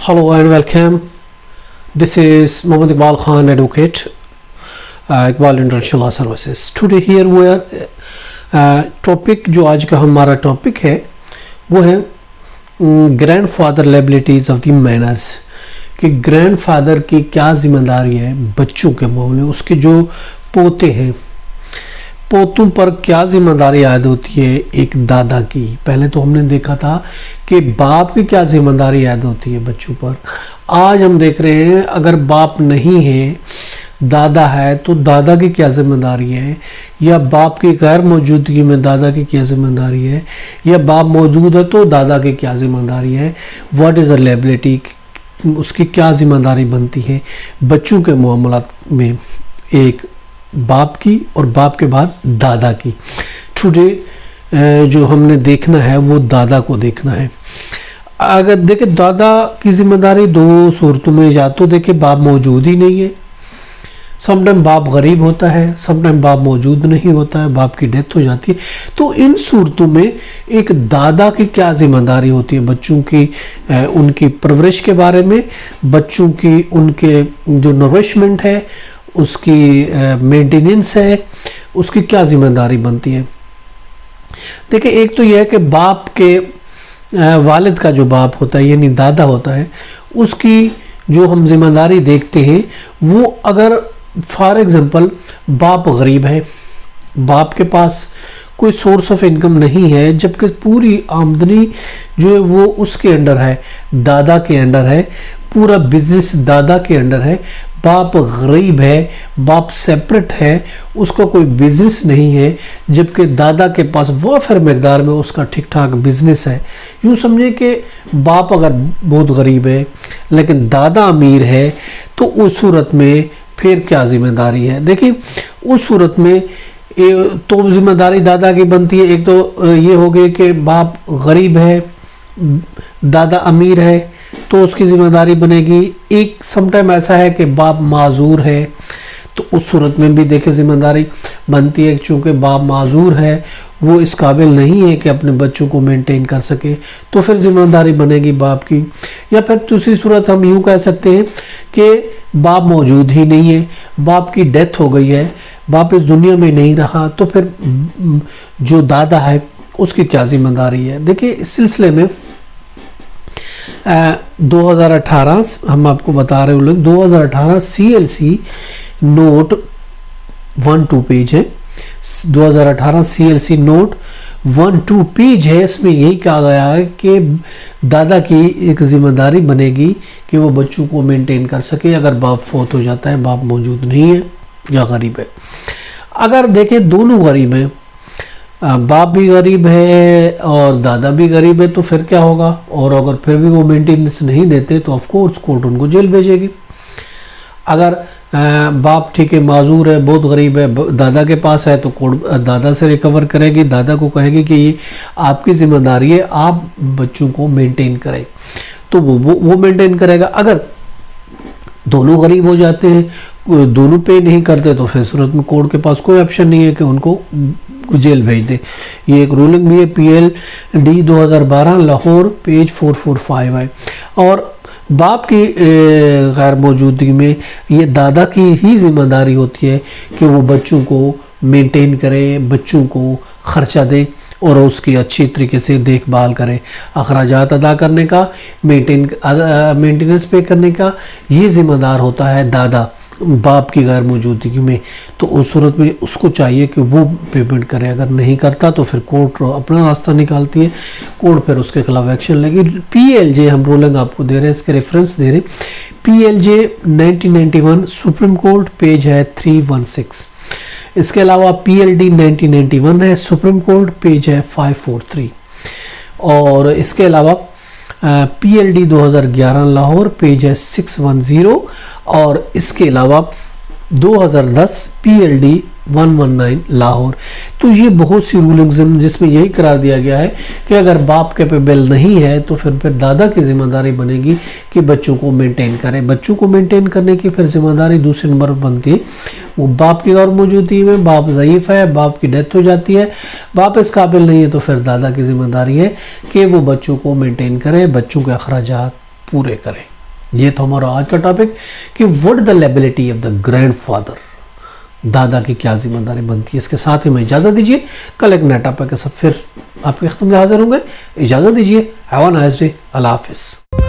Hello and welcome. This is Mohammad Iqbal Khan, advocate, Iqbal International Services. Today here we are topic जो आज का हमारा topic है वो है grandfather liabilities of the manners, कि ग्रैंडफादर की क्या जिम्मेदारी है बच्चों के मामले में, उसके जो पोते हैं पोतों पर क्या जिम्मेदारी आयद होती है एक दादा की। पहले तो हमने देखा था कि बाप की क्या जिम्मेदारी आयद होती है बच्चों पर। आज हम देख रहे हैं अगर बाप नहीं है, दादा है, तो दादा की क्या जिम्मेदारी है, या बाप की गैर मौजूदगी में दादा की क्या जिम्मेदारी है, या बाप मौजूद है तो दादा की क्या जिम्मेदारी है। व्हाट इज़ अ लायबिलिटी, उसकी क्या जिम्मेदारी बनती है बच्चों के मामलात में, एक बाप की और बाप के बाद दादा की। टुडे जो हमने देखना है वो दादा को देखना है। अगर देखे दादा की जिम्मेदारी दो सूरतों में, या तो देखे बाप मौजूद ही नहीं है, समटाइम बाप गरीब होता है, समटाइम बाप मौजूद नहीं होता है, बाप की डेथ हो जाती है। तो इन सूरतों में एक दादा की क्या जिम्मेदारी होती है बच्चों की, उनकी परवरिश के बारे में, बच्चों की उनके जो नरिशमेंट है, उसकी मेंटेनेंस है, उसकी क्या जिम्मेदारी बनती है। देखिए एक तो यह है कि बाप के वालिद का जो बाप होता है यानी दादा होता है, उसकी जो हम जिम्मेदारी देखते हैं वो, अगर फॉर एग्जांपल बाप गरीब है, बाप के पास कोई सोर्स ऑफ इनकम नहीं है, जबकि पूरी आमदनी जो है वो उसके अंडर है, दादा के अंडर है, पूरा बिजनेस दादा के अंडर है। बाप गरीब है, बाप सेपरेट है, उसका कोई बिजनेस नहीं है, जबकि दादा के पास वाफर मकदार में उसका ठीक ठाक बिजनेस है। यूँ समझे कि बाप अगर बहुत गरीब है लेकिन दादा अमीर है, तो उस सूरत में फिर क्या जिम्मेदारी है। देखिए उस सूरत में तो जिम्मेदारी दादा की बनती है। एक तो ये हो गई कि बाप गरीब है, दादा अमीर है, तो उसकी जिम्मेदारी बनेगी। एक समटाइम ऐसा है कि बाप माजूर है, तो उस सूरत में भी देखे जिम्मेदारी बनती है, चूँकि बाप माजूर है, वो इस काबिल नहीं है कि अपने बच्चों को मेंटेन कर सके, तो फिर जिम्मेदारी बनेगी बाप की। या फिर दूसरी सूरत हम यूँ कह सकते हैं कि बाप मौजूद ही नहीं है, बाप की डेथ हो गई है, बाप इस दुनिया में नहीं रहा, तो फिर जो दादा है उसकी क्या जिम्मेदारी है। देखिए इस सिलसिले में 2018 हम आपको बता रहे हैं, 2018 CLC नोट 12 पेज है, 2018 CLC नोट 12 पेज है। इसमें यही कहा गया है कि दादा की एक जिम्मेदारी बनेगी कि वो बच्चों को मेंटेन कर सके अगर बाप फौत हो जाता है, बाप मौजूद नहीं है या गरीब है। अगर देखें दोनों गरीब हैं, बाप भी गरीब है और दादा भी गरीब है, तो फिर क्या होगा। और अगर फिर भी वो मेंटेनेंस नहीं देते तो ऑफकोर्स कोर्ट उनको जेल भेजेगी। अगर बाप ठीक है माजूर है, बहुत गरीब है, दादा के पास है, तो कोर्ट दादा से रिकवर करेगी, दादा को कहेगी कि ये आपकी जिम्मेदारी है, आप बच्चों को मेंटेन करें, तो वो मेंटेन करेगा। अगर दोनों गरीब हो जाते हैं, दोनों पे नहीं करते, तो फिर सूरत में कोर्ट के पास कोई ऑप्शन नहीं है कि उनको जेल भेज दे। ये एक रूलिंग भी है, PLD 2012 लाहौर पेज 445 है। और बाप की गैर मौजूदगी में ये दादा की ही जिम्मेदारी होती है कि वो बच्चों को मेंटेन करे, बच्चों को खर्चा दे और उसकी अच्छी तरीके से देखभाल करे, अखराजात अदा करने का, मेंटेनेंस पे करने का, ये जिम्मेदार होता है दादा बाप की गैर मौजूदगी में। तो उस सूरत में उसको चाहिए कि वो पेमेंट करे, अगर नहीं करता तो फिर कोर्ट अपना रास्ता निकालती है, कोर्ट फिर उसके खिलाफ एक्शन लेगी। PLJ हम रूलिंग आपको दे रहे हैं, इसके रेफरेंस दे रहे हैं, PLJ 1991 सुप्रीम कोर्ट पेज है 316। इसके अलावा PLD 1991 है, सुप्रीम कोर्ट पेज है 543। और इसके अलावा PLD 2011 लाहौर पेज है 610। और इसके अलावा 2010 PLD 119 लाहौर। तो ये बहुत सी रूलिंग्स हैं जिसमें यही करार दिया गया है कि अगर बाप कैपेबल नहीं है तो फिर दादा की जिम्मेदारी बनेगी कि बच्चों को मेंटेन करें। बच्चों को मेंटेन करने की फिर जिम्मेदारी दूसरे नंबर पर बनती है वो बाप की गैर मौजूदगी में, बाप ज़ईफ़ है, बाप की डेथ हो जाती है, बाप इस काबिल नहीं है, तो फिर दादा की जिम्मेदारी है कि वो बच्चों को मेंटेन करें, बच्चों के अखराजात पूरे करें। ये था हमारा आज का टॉपिक कि what the liability of the grandfather, दादा की क्या जिम्मेदारी बनती है। इसके साथ ही मैं इजाज़त दीजिए, कल एक नया टॉपिक के साथ फिर आपके खत्म में हाजिर होंगे। इजाज़त दीजिए, हैव अ नाइस डे, अल्लाह हाफिज़।